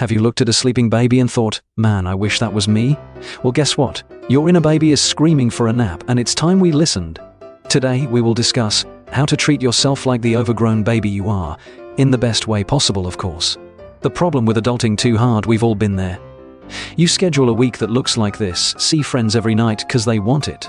Have you looked at a sleeping baby and thought, man, I wish that was me? Well, guess what? Your inner baby is screaming for a nap, and it's time we listened. Today, we will discuss how to treat yourself like the overgrown baby you are, in the best way possible, of course. The problem with adulting too hard, we've all been there. You schedule a week that looks like this, see friends every night because they want it.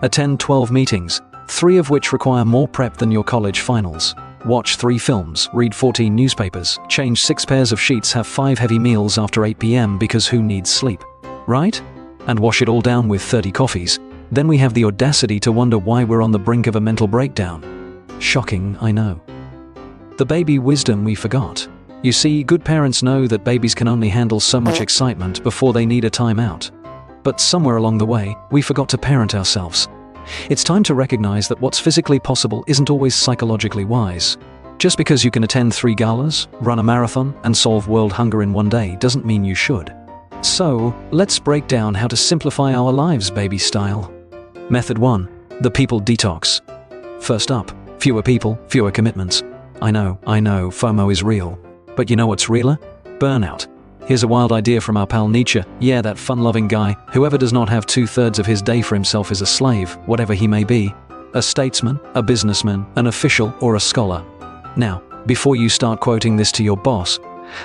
Attend 12 meetings, 3 of which require more prep than your college finals. Watch 3 films, read 14 newspapers, change 6 pairs of sheets, have 5 heavy meals after 8 p.m. because who needs sleep? Right? And wash it all down with 30 coffees. Then we have the audacity to wonder why we're on the brink of a mental breakdown. Shocking, I know. The baby wisdom we forgot. You see, good parents know that babies can only handle so much excitement before they need a timeout. But somewhere along the way, we forgot to parent ourselves. It's time to recognize that what's physically possible isn't always psychologically wise. Just because you can attend 3 galas, run a marathon, and solve world hunger in one day doesn't mean you should. So, let's break down how to simplify our lives baby style. Method 1. The People Detox. First up, fewer people, fewer commitments. I know, FOMO is real. But you know what's realer? Burnout. Here's a wild idea from our pal Nietzsche. Yeah, that fun-loving guy. Whoever does not have 2/3 of his day for himself is a slave, whatever he may be. A statesman, a businessman, an official, or a scholar. Now, before you start quoting this to your boss,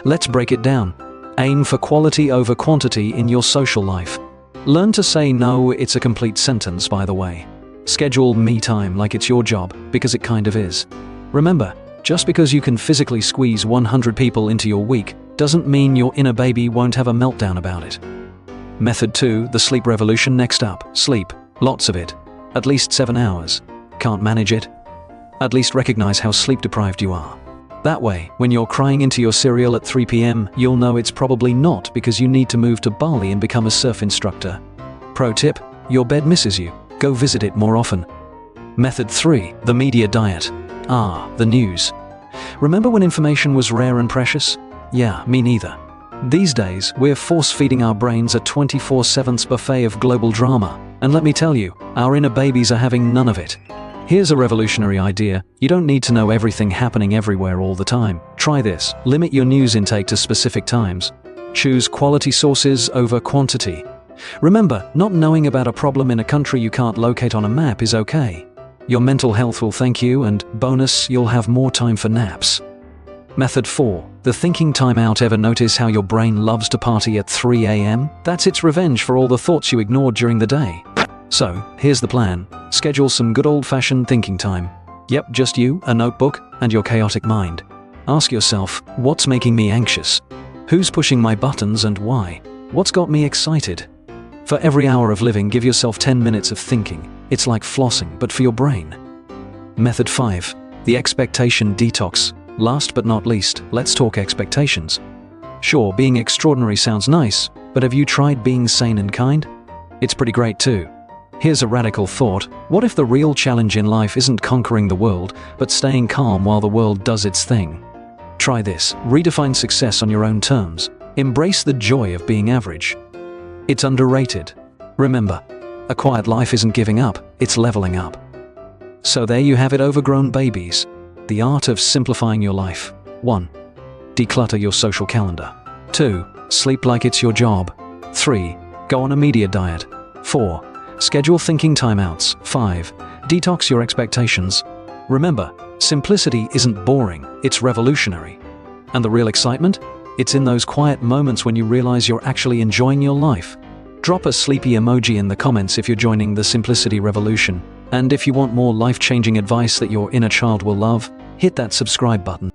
let's break it down. Aim for quality over quantity in your social life. Learn to say no, it's a complete sentence, by the way. Schedule me time like it's your job, because it kind of is. Remember, just because you can physically squeeze 100 people into your week doesn't mean your inner baby won't have a meltdown about it. Method 2, the sleep revolution. Next up, sleep. Lots of it. At least 7 hours. Can't manage it? At least recognize how sleep deprived you are. That way, when you're crying into your cereal at 3 p.m., you'll know it's probably not because you need to move to Bali and become a surf instructor. Pro tip, your bed misses you. Go visit it more often. Method 3, the media diet. The news. Remember when information was rare and precious? Yeah, me neither. These days, we're force-feeding our brains a 24/7 buffet of global drama. And let me tell you, our inner babies are having none of it. Here's a revolutionary idea. You don't need to know everything happening everywhere all the time. Try this. Limit your news intake to specific times. Choose quality sources over quantity. Remember, not knowing about a problem in a country you can't locate on a map is okay. Your mental health will thank you, and bonus, you'll have more time for naps. Method 4. The thinking time out. Ever notice how your brain loves to party at 3 a.m.? That's its revenge for all the thoughts you ignored during the day. So, here's the plan. Schedule some good old-fashioned thinking time. Yep, just you, a notebook, and your chaotic mind. Ask yourself, what's making me anxious? Who's pushing my buttons and why? What's got me excited? For every hour of living, give yourself 10 minutes of thinking. It's like flossing, but for your brain. Method 5. The Expectation Detox. Last but not least, let's talk expectations. Sure, being extraordinary sounds nice, but have you tried being sane and kind? It's pretty great too. Here's a radical thought. What if the real challenge in life isn't conquering the world, but staying calm while the world does its thing? Try this. Redefine success on your own terms. Embrace the joy of being average. It's underrated. Remember, a quiet life isn't giving up, it's leveling up. So there you have it, overgrown babies. The art of simplifying your life. 1. Declutter your social calendar. 2. Sleep like it's your job. 3. Go on a media diet. 4. Schedule thinking timeouts. 5. Detox your expectations. Remember, simplicity isn't boring, it's revolutionary. And the real excitement? It's in those quiet moments when you realize you're actually enjoying your life. Drop a sleepy emoji in the comments if you're joining the simplicity revolution. And if you want more life-changing advice that your inner child will love, hit that subscribe button.